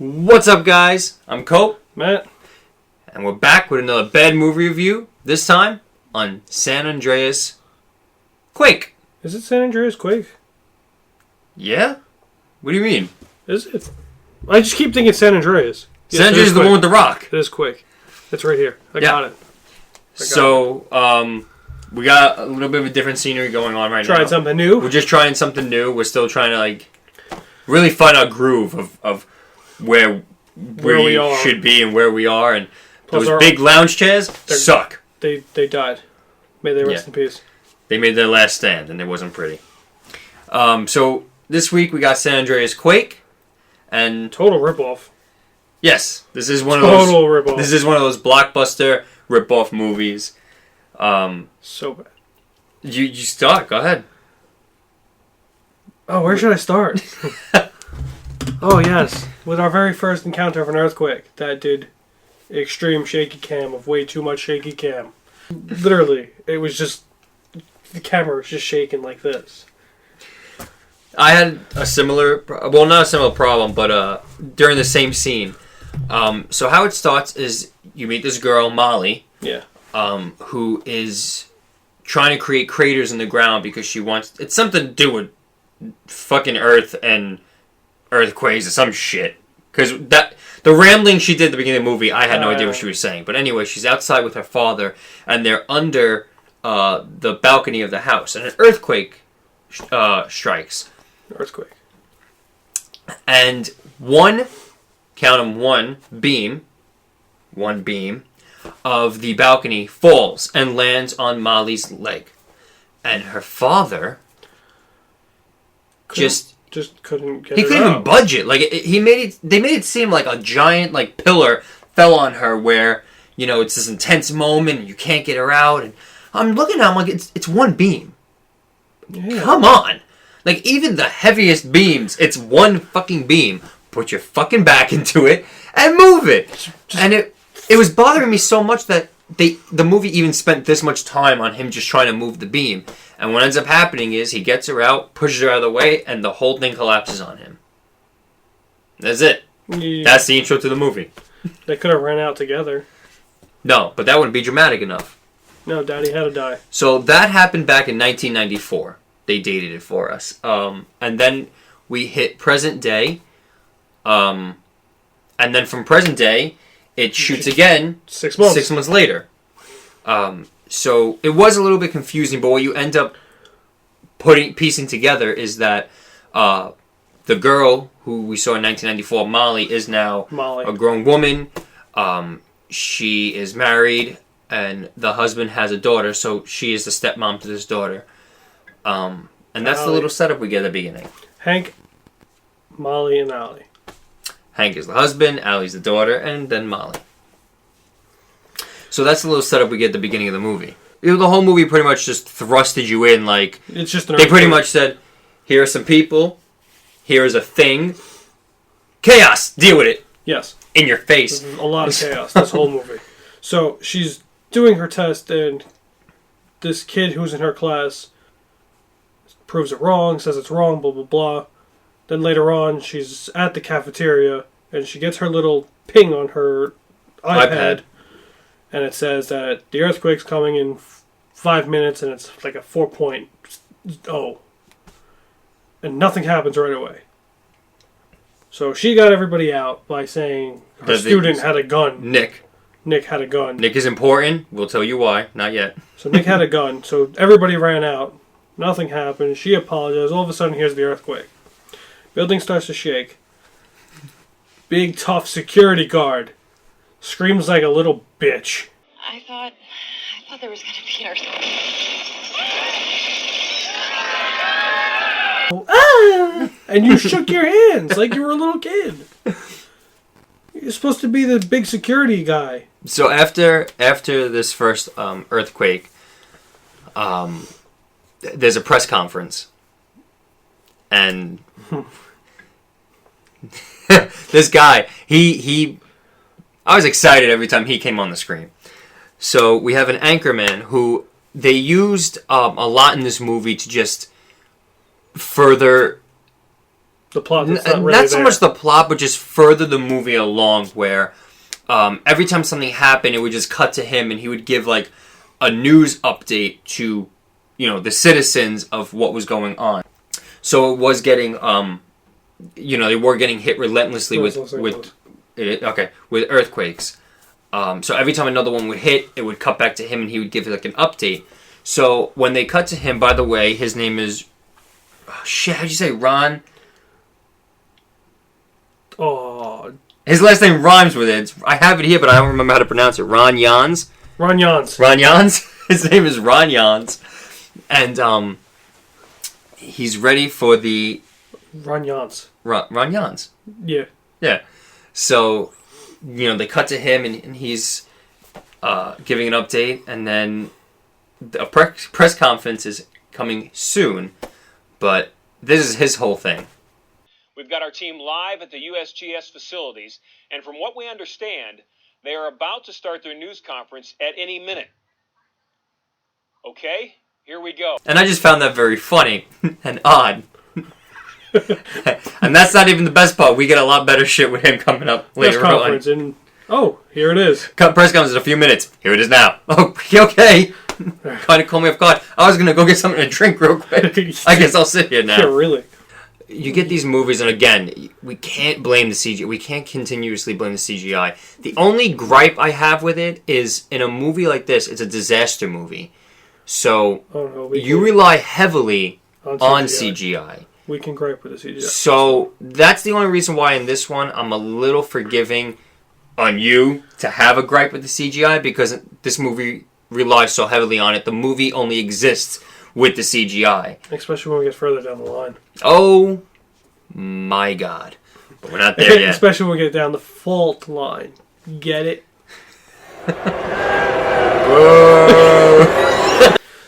What's up, guys? I'm Cope, Matt, and we're back with another bad movie review, this time on San Andreas Quake. is it San Andreas Quake? Yeah? What do you mean? Is it? I just keep thinking San Andreas. San Andreas is the one with the rock. It is Quake. It's right here. I got it. We got a little bit of a different scenery going on right now. Trying something new? We're just trying something new. We're still trying to, really find our groove of where we should be and where we are. And plus those big lounge chairs suck. They died. May they rest in peace. They made their last stand, and it wasn't pretty. So this week we got San Andreas Quake, and total ripoff. Yes, this is one of those blockbuster ripoff movies. So bad. You start. Go ahead. Oh, where should I start? Oh yes, with our very first encounter of an earthquake that did extreme shaky cam of way too much shaky cam. Literally, it was just the camera was just shaking like this. I had a similar, well, not a similar problem, but during the same scene. So how it starts is you meet this girl, Molly. Yeah. Who is trying to create craters in the ground because she wants... It's something to do with fucking Earth and earthquakes or some shit. Because the rambling she did at the beginning of the movie, I had no idea what she was saying. But anyway, she's outside with her father, and they're under the balcony of the house. And an earthquake strikes. Earthquake. And one beam of the balcony falls and lands on Molly's leg. And her father just couldn't get he it couldn't out. even budge it. They made it seem like a giant pillar fell on her where, it's this intense moment and you can't get her out. And I'm looking at him like it's one beam. Yeah. Come on. Even the heaviest beams, it's one fucking beam. Put your fucking back into it and move it. And it was bothering me so much that the movie even spent this much time on him just trying to move the beam. And what ends up happening is he gets her out, pushes her out of the way, and the whole thing collapses on him. That's it. Yeah. That's the intro to the movie. They could have ran out together. No, but that wouldn't be dramatic enough. No, Daddy had to die. So that happened back in 1994. They dated it for us. And then we hit present day. And then from present day, it shoots again 6 months. 6 months later. So it was a little bit confusing, but what you end up piecing together is that the girl who we saw in 1994, Molly, is now a grown woman. She is married, and the husband has a daughter, so she is the stepmom to this daughter. And that's the little setup we get at the beginning. Hank, Molly, and Allie. Hank is the husband, Allie's the daughter, and then Molly. So that's the little setup we get at the beginning of the movie. The whole movie pretty much just thrusted you in it's just they pretty much said, here are some people, here is a thing, chaos, deal with it. Yes. In your face. A lot of chaos, this whole movie. So she's doing her test, and this kid who's in her class proves it wrong, says it's wrong, blah, blah, blah. Then later on, she's at the cafeteria, and she gets her little ping on her iPad. And it says that the earthquake's coming in 5 minutes, and it's like a 4.0. And nothing happens right away. So she got everybody out by saying her student had a gun. Nick had a gun. Nick is important. We'll tell you why. Not yet. So Nick had a gun. So everybody ran out. Nothing happened. She apologized. All of a sudden, here's the earthquake. Building starts to shake. Big, tough security guard screams like a little bitch. I thought there was going to be an earthquake. And you shook your hands like you were a little kid. You're supposed to be the big security guy. So after this first earthquake, there's a press conference. And this guy, I was excited every time he came on the screen. So we have an anchorman who they used a lot in this movie to just further The plot that's not really not so there. much the plot, but just further the movie along, where every time something happened, it would just cut to him, and he would give like a news update to, the citizens of what was going on. So it was getting, they were getting hit relentlessly with earthquakes. So every time another one would hit, it would cut back to him, and he would give like an update. So when they cut to him, by the way, his name is, how'd you say, Ron? Oh, his last name rhymes with it. I have it here, but I don't remember how to pronounce it. Ron Jans? Ron Jans. Ron Jans? His name is Ron Jans. And he's ready for the... Ron Jans. Ron Jans. Yeah. Yeah. So, they cut to him, and he's giving an update, and then a press conference is coming soon, but this is his whole thing. We've got our team live at the USGS facilities, and from what we understand, they are about to start their news conference at any minute. Okay, here we go. And I just found that very funny and odd. And that's not even the best part. We get a lot better shit with him coming up later press conference on. and here it is. Press conference in a few minutes. Here it is now. Oh, okay. Kind of caught me off guard. I was going to go get something to drink real quick. I guess I'll sit here now. Yeah, really. You get these movies, and again, we can't blame the CGI. We can't continuously blame the CGI. The only gripe I have with it is, in a movie like this, it's a disaster movie. So, you rely heavily on CGI. We can gripe with the CGI. So, that's the only reason why in this one, I'm a little forgiving on you to have a gripe with the CGI, because this movie relies so heavily on it. The movie only exists with the CGI. Especially when we get further down the line. Oh my God. But we're not there yet. Especially when we get down the fault line. Get it?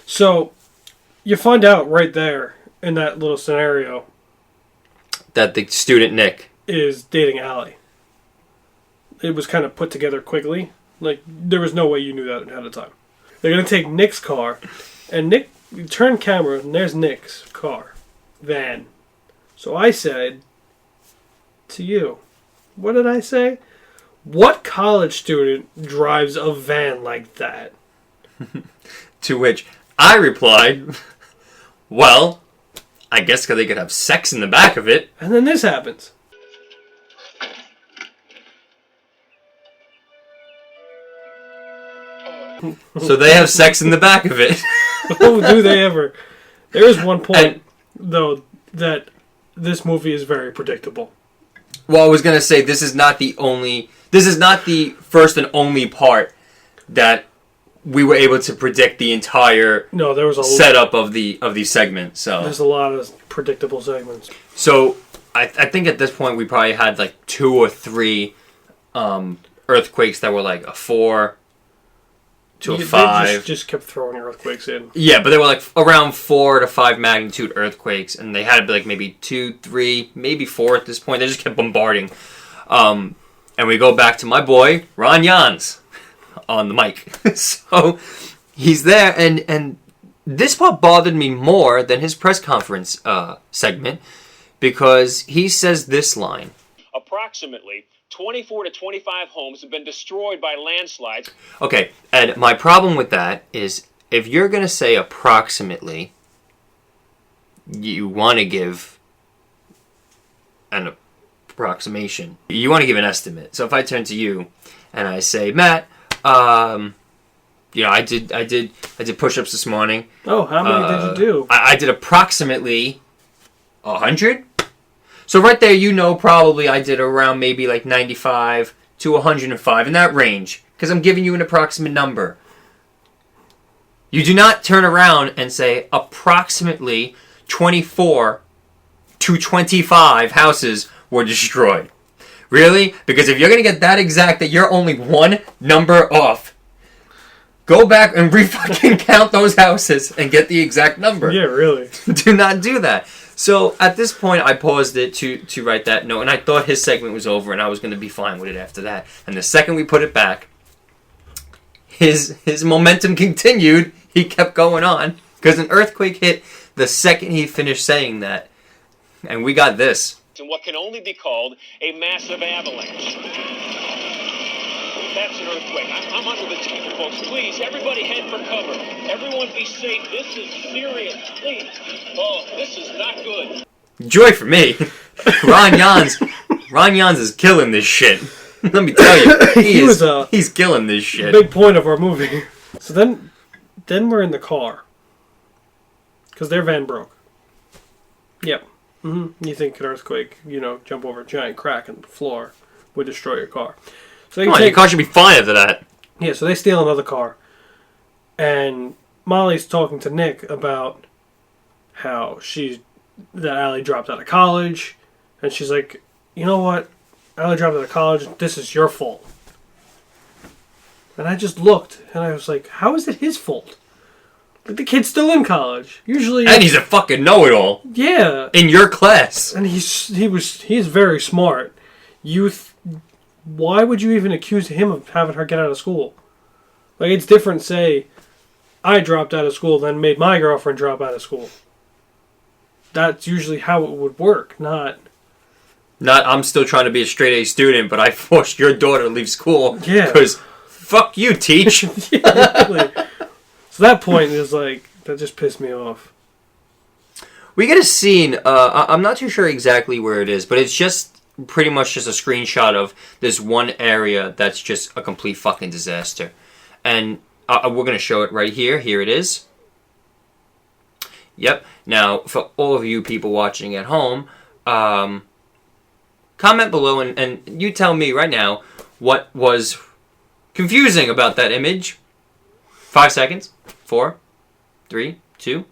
So, you find out right there in that little scenario that the student Nick is dating Allie. It was kind of put together quickly. Like, there was no way you knew that ahead of time. They're going to take Nick's car, and Nick, you turn camera, and there's Nick's car, van. So I said to you, what did I say? What college student drives a van like that? To which I replied, well, I guess because they could have sex in the back of it. And then this happens. So they have sex in the back of it. Oh, do they ever? There is one point, though, that this movie is very predictable. Well, I was going to say, this is not the first and only part that we were able to predict the entire there was a setup of the segment. So there's a lot of predictable segments. So I think at this point we probably had like 2 or 3 earthquakes that were like a 4 to a 5. They just kept throwing earthquakes in. Yeah, but they were like around 4 to 5 magnitude earthquakes, and they had to be like maybe 2, 3, maybe 4 at this point. They just kept bombarding. And we go back to my boy Ron Jans on the mic. So he's there, and this part bothered me more than his press conference segment, because he says this line. Approximately 24 to 25 homes have been destroyed by landslides. Okay, and my problem with that is, if you're going to say approximately, you want to give an approximation. You want to give an estimate. So if I turn to you and I say, Matt, I did push-ups this morning. Oh, how many did you do? I did approximately 100. So right there, probably I did around maybe like 95 to 105, in that range, because I'm giving you an approximate number. You do not turn around and say approximately 24 to 25 houses were destroyed. Really? Because if you're going to get that exact, that you're only one number off, go back and re-fucking count those houses and get the exact number. Yeah, really. Do not do that. So at this point, I paused it to write that note, and I thought his segment was over, and I was going to be fine with it after that. And the second we put it back, his momentum continued. He kept going on, because an earthquake hit the second he finished saying that. And we got this. in what can only be called a massive avalanche. That's an earthquake. I'm under the table, folks. Please, everybody head for cover. Everyone be safe. This is serious. Please. Oh, this is not good. Joy for me. Ron Jans is killing this shit. Let me tell you, he's killing this shit. Big point of our movie. So then we're in the car because their van broke. Yep. You think an earthquake, jump over a giant crack in the floor would destroy your car. So Come on, your car should be fine after that. Yeah, so they steal another car. And Molly's talking to Nick about how that Allie dropped out of college. And she's like, you know what? Allie dropped out of college. This is your fault. And I just looked, and I was like, how is it his fault? Like, the kid's still in college. Usually... And he's a fucking know-it-all. Yeah. In your class. And he's very smart. Why would you even accuse him of having her get out of school? Like, it's different, say, I dropped out of school, then made my girlfriend drop out of school. That's usually how it would work, not I'm still trying to be a straight-A student, but I forced your daughter to leave school. Yeah. Because, fuck you, teach. Yeah, really. So that point is like, that just pissed me off. We get a scene, I'm not too sure exactly where it is, but it's just pretty much just a screenshot of this one area that's just a complete fucking disaster. And we're going to show it right here. Here it is. Yep. Now, for all of you people watching at home, comment below and you tell me right now what was confusing about that image. 5 seconds. 4, 3, 2,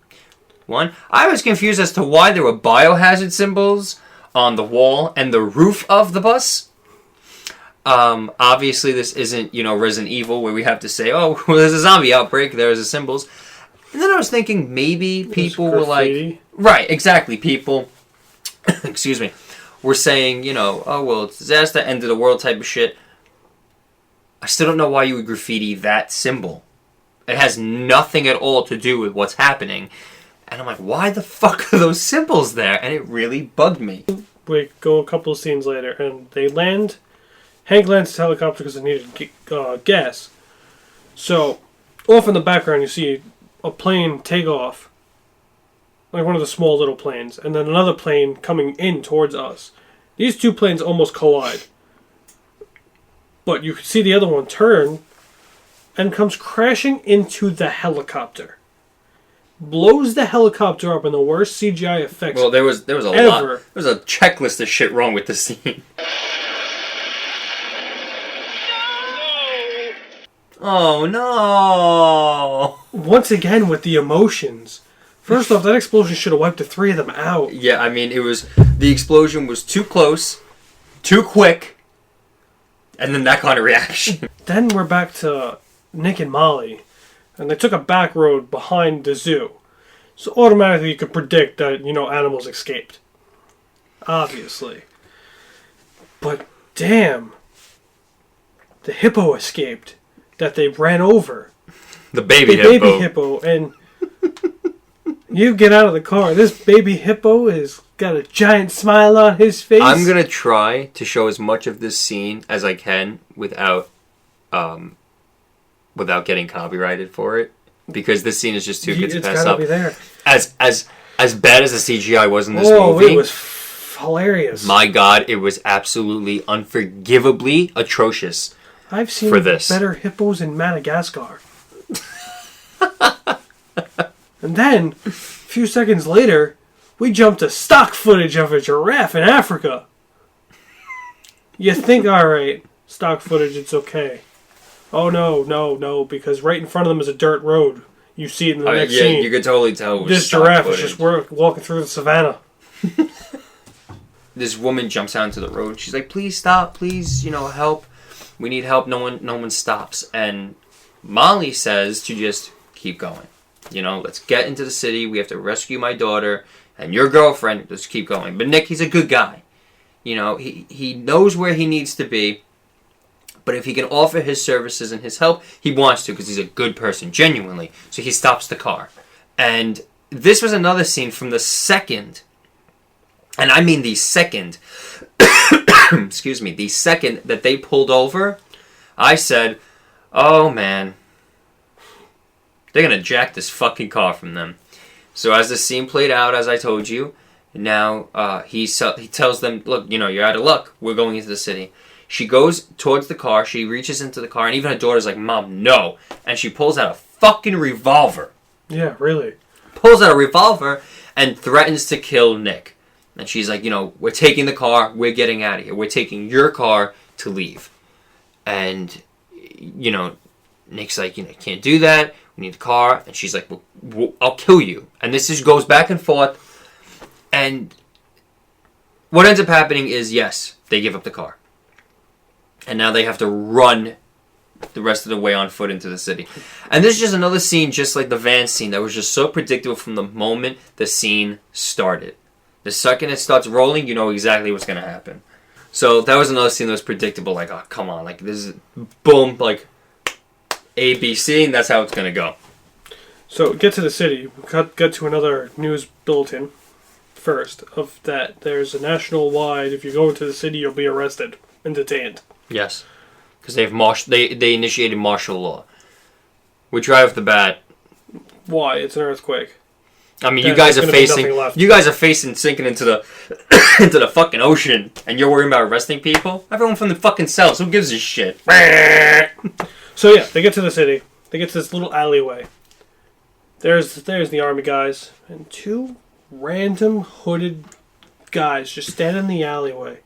1. I was confused as to why there were biohazard symbols on the wall and the roof of the bus. Obviously, this isn't, Resident Evil where we have to say, oh, well, there's a zombie outbreak, there's the symbols. And then I was thinking maybe people were like... Right, exactly. People, excuse me, were saying, oh, well, it's disaster, end of the world type of shit. I still don't know why you would graffiti that symbol. It has nothing at all to do with what's happening. And I'm like, why the fuck are those symbols there? And it really bugged me. We go a couple of scenes later, and they land. Hank lands his helicopter because they needed gas. So, off in the background, you see a plane take off. Like one of the small little planes. And then another plane coming in towards us. These two planes almost collide. But you can see the other one turn and comes crashing into the helicopter. Blows the helicopter up in the worst CGI effects. Well, there was a ever. lot. There was a checklist of shit wrong with the scene. Oh no! Once again with the emotions. First off, that explosion should have wiped the three of them out. Yeah, I mean, the explosion was too close, too quick, and then that kind of reaction. Then we're back to Nick and Molly. And they took a back road behind the zoo. So automatically you could predict that, animals escaped. Obviously. But damn. The hippo escaped. That they ran over. The baby hippo. And you get out of the car. This baby hippo has got a giant smile on his face. I'm going to try to show as much of this scene as I can without getting copyrighted for it, because this scene is just too good to pass up. Be there. As bad as the CGI was in this movie, it was hilarious. My God, it was absolutely unforgivably atrocious. I've seen better hippos in Madagascar. And then, a few seconds later, we jump to stock footage of a giraffe in Africa. You think, alright, stock footage, it's okay. Oh, no, because right in front of them is a dirt road. You see it in the next scene. Yeah, you could totally tell. This giraffe is just walking through the savannah. This woman jumps out into the road. She's like, please stop, please, help. We need help. No one stops. And Molly says to just keep going. Let's get into the city. We have to rescue my daughter and your girlfriend. Let's keep going. But Nick, he's a good guy. He knows where he needs to be. But if he can offer his services and his help, he wants to because he's a good person, genuinely. So he stops the car. And this was another scene from the second And I mean the second, excuse me, the second that they pulled over, I said, oh man, they're going to jack this fucking car from them. So as the scene played out, as I told you, now he tells them, look, you're out of luck. We're going into the city. She goes towards the car. She reaches into the car. And even her daughter's like, Mom, no. And she pulls out a fucking revolver. Yeah, really. Pulls out a revolver and threatens to kill Nick. And she's like, we're taking the car. We're getting out of here. We're taking your car to leave. And, Nick's like, can't do that. We need the car. And she's like, well, I'll kill you. And this just goes back and forth. And what ends up happening is, yes, they give up the car. And now they have to run the rest of the way on foot into the city. And this is just another scene, just like the van scene, that was just so predictable from the moment the scene started. The second it starts rolling, you know exactly what's going to happen. So that was another scene that was predictable, like, oh, come on, like, this is, boom, like, A, B, C, and that's how it's going to go. So, get to the city. We get to another news bulletin first of that. There's a national-wide, if you go into the city, you'll be arrested and detained. Yes. Because they initiated martial law. Which right off the bat... Why? It's an earthquake. I mean, you guys are facing sinking into the into the fucking ocean, and you're worrying about arresting people? Everyone from the fucking cells, who gives a shit? So yeah, they get to the city. They get to this little alleyway. There's the army guys, and two random hooded guys just standing in the alleyway.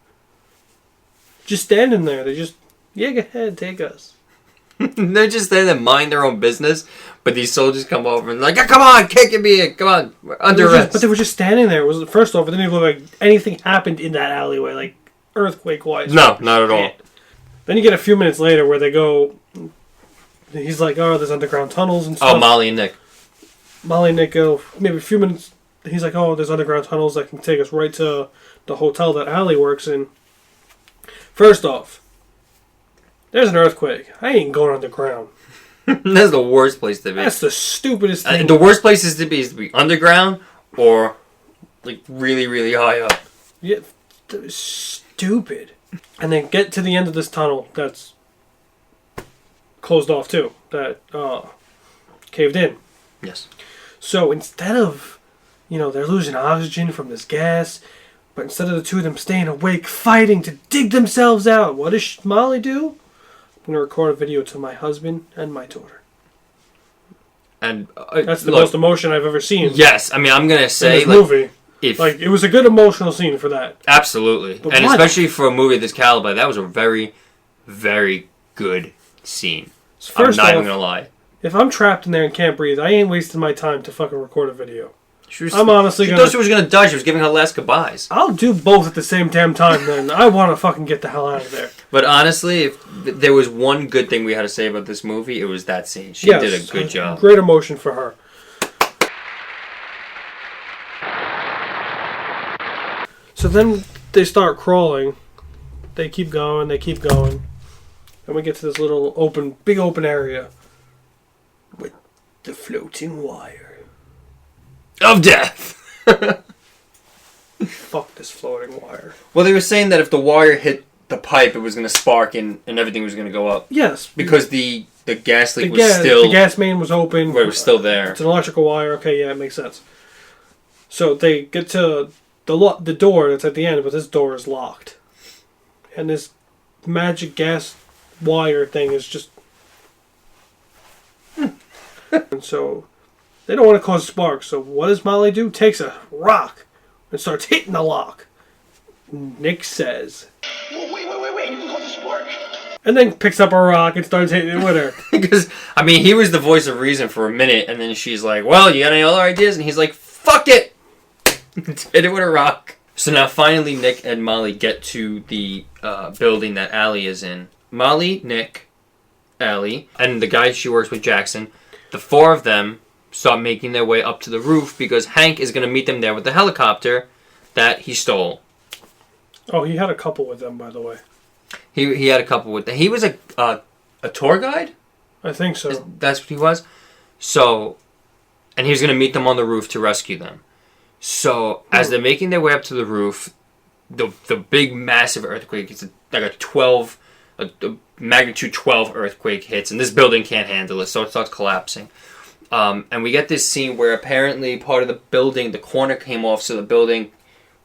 Just standing there. They just, yeah, go ahead, take us. They're just there to mind their own business, but these soldiers come over and like, oh, come on, can't me in, come on, we're under arrest. But they were just standing there. It was first off, it didn't even look like anything happened in that alleyway, like earthquake-wise. No, not at all. Then you get a few minutes later where they go, he's like, oh, there's underground tunnels and stuff. Oh, Molly and Nick go, maybe a few minutes, he's like, oh, there's underground tunnels that can take us right to the hotel that Allie works in. First off, there's an earthquake. I ain't going underground. That's the worst place to be. That's the stupidest thing. The worst places to be underground or like really, really high up. Yeah, that was stupid. And then get to the end of this tunnel that's closed off too. That caved in. Yes. So instead of, they're losing oxygen from this gas, but instead of the two of them staying awake, fighting to dig themselves out, what does Molly do? I'm going to record a video to my husband and my daughter. And that's the most emotion I've ever seen. Yes, I mean, I'm going to say, in this movie. It was a good emotional scene for that. Absolutely. But and especially for a movie of this caliber, that was a very, very good scene. First I'm not off, even going to lie. If I'm trapped in there and can't breathe, I ain't wasting my time to fucking record a video. I'm honestly gonna... She thought she was going to die. She was giving her last goodbyes. I'll do both at the same damn time, then. I want to fucking get the hell out of there. But honestly, if there was one good thing we had to say about this movie, it was that scene. She did a good job. Great emotion for her. So then they start crawling. They keep going. And we get to this little big open area with the floating wire. Of death! Fuck this floating wire. Well, they were saying that if the wire hit the pipe, it was going to spark and everything was going to go up. Yes. Because the gas leak was still... The gas main was open. Well, it was still there. It's an electrical wire. Okay, yeah, it makes sense. So they get to the door that's at the end, but this door is locked. And this magic gas wire thing is just... And so... They don't want to cause sparks, so what does Molly do? Takes a rock and starts hitting the lock. Nick says... Wait, you can cause a spark. And then picks up a rock and starts hitting it with her. Because, I mean, he was the voice of reason for a minute, and then she's like, well, you got any other ideas? And he's like, fuck it! Hit it with a rock. So now finally Nick and Molly get to the building that Allie is in. Molly, Nick, Allie, and the guy she works with, Jackson, the four of them start making their way up to the roof because Hank is going to meet them there with the helicopter that he stole. Oh, he had a couple with them, by the way. He had a couple with them. He was a tour guide? I think so. That's what he was? So, and he was going to meet them on the roof to rescue them. So as they're making their way up to the roof, the big massive earthquake, it's like a magnitude 12 earthquake hits, and this building can't handle it, so it starts collapsing. And we get this scene where apparently part of the building, the corner came off, so the building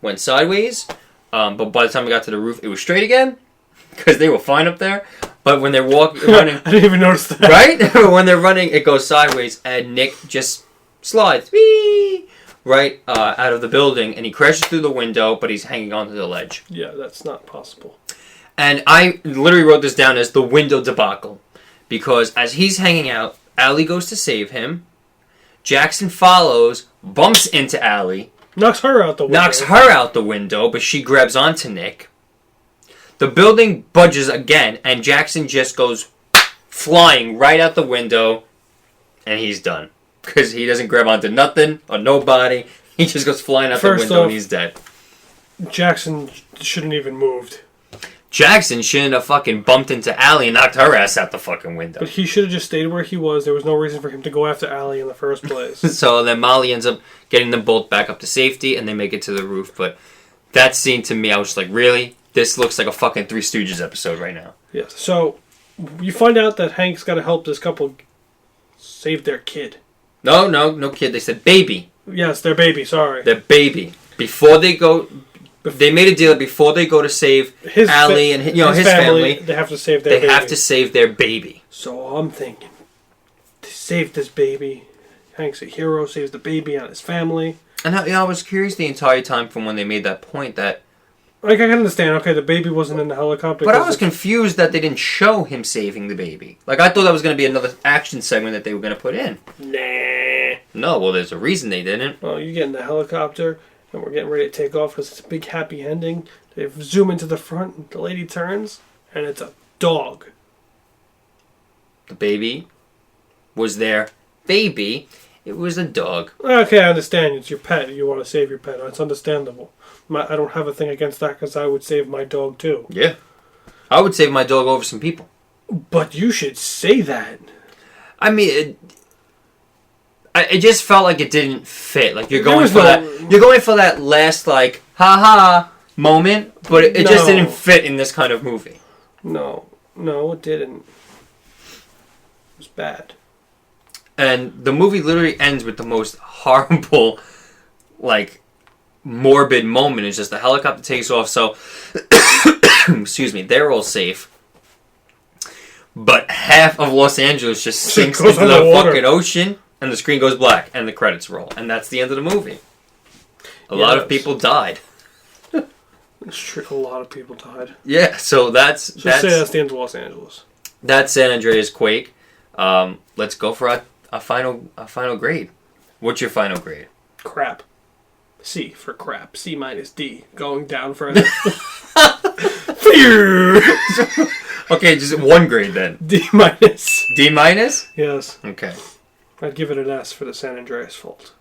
went sideways. But by the time we got to the roof, it was straight again, because they were fine up there. But when they're running... I didn't even notice that. Right? When they're running, it goes sideways, and Nick just slides right out of the building, and he crashes through the window, but he's hanging onto the ledge. Yeah, that's not possible. And I literally wrote this down as the window debacle, because as he's hanging out, Allie goes to save him. Jackson follows, bumps into Allie. Knocks her out the window. But she grabs onto Nick. The building budges again, and Jackson just goes flying right out the window, and he's done. Because he doesn't grab onto nothing or nobody. He just goes flying out the window and he's dead. Jackson shouldn't even moved. Jackson shouldn't have fucking bumped into Allie and knocked her ass out the fucking window. But he should have just stayed where he was. There was no reason for him to go after Allie in the first place. So then Molly ends up getting them both back up to safety, and they make it to the roof. But that scene to me, I was just like, really? This looks like a fucking Three Stooges episode right now. Yes. So you find out that Hank's got to help this couple save their kid. No kid. They said baby. Yes, their baby. Sorry. Their baby. Before they go... They made a deal before they go to save Allie and his family. They have to save their baby. They have to save their baby. So I'm thinking, to save this baby, Hank's a hero, saves the baby and his family. And I was curious the entire time from when they made that point that... Like, I can understand, okay, the baby wasn't in the helicopter. But I was confused that they didn't show him saving the baby. Like, I thought that was going to be another action segment that they were going to put in. Nah. No, well, there's a reason they didn't. Well, you get in the helicopter, and we're getting ready to take off because it's a big happy ending. They zoom into the front, and the lady turns, and it's a dog. The baby was their baby. It was a dog. Okay, I understand. It's your pet. You want to save your pet. It's understandable. I don't have a thing against that because I would save my dog too. Yeah. I would save my dog over some people. But you should say that. I mean, it just felt like it didn't fit. Like you're going for that last like ha moment, but it just didn't fit in this kind of movie. No, it didn't. It was bad. And the movie literally ends with the most horrible, like, morbid moment. It's just the helicopter takes off, so excuse me, they're all safe. But half of Los Angeles just sinks into the fucking ocean, and the screen goes black, and the credits roll. And that's the end of the movie. A lot of people died. It's true, a lot of people died. Yeah, so that's say that's the end of Los Angeles. That's San Andreas Quake. Let's go for a final grade. What's your final grade? Crap. C for crap. C minus D. Going down further. Okay, just one grade then. D minus. D minus? Yes. Okay. I'd give it an S for the San Andreas fault.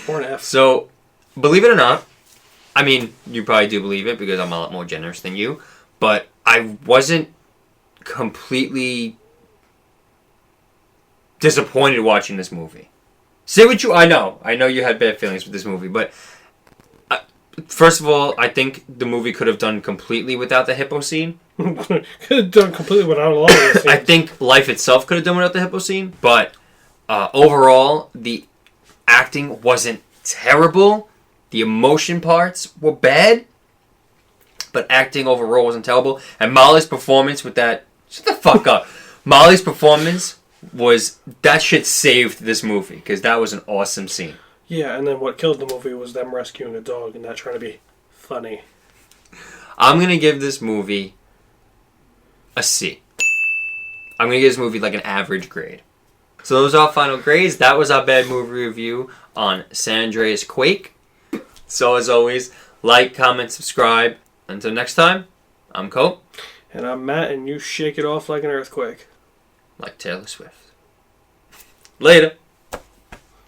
Or an F. So, believe it or not, I mean, you probably do believe it because I'm a lot more generous than you, but I wasn't completely disappointed watching this movie. Say what you... I know you had bad feelings with this movie, but first of all, I think the movie could have done completely without the hippo scene. Could have done completely without a lot of the scenes. I think life itself could have done without the hippo scene, but overall, the acting wasn't terrible. The emotion parts were bad, but acting overall wasn't terrible. And Molly's performance with that... Shut the fuck up. Molly's performance was... That shit saved this movie, because that was an awesome scene. Yeah, and then what killed the movie was them rescuing a dog and not trying to be funny. I'm going to give this movie a C. I'm going to give this movie like an average grade. So those are our final grades. That was our bad movie review on San Andreas Quake. So as always, like, comment, subscribe. Until next time, I'm Cope. And I'm Matt, and you shake it off like an earthquake. Like Taylor Swift. Later.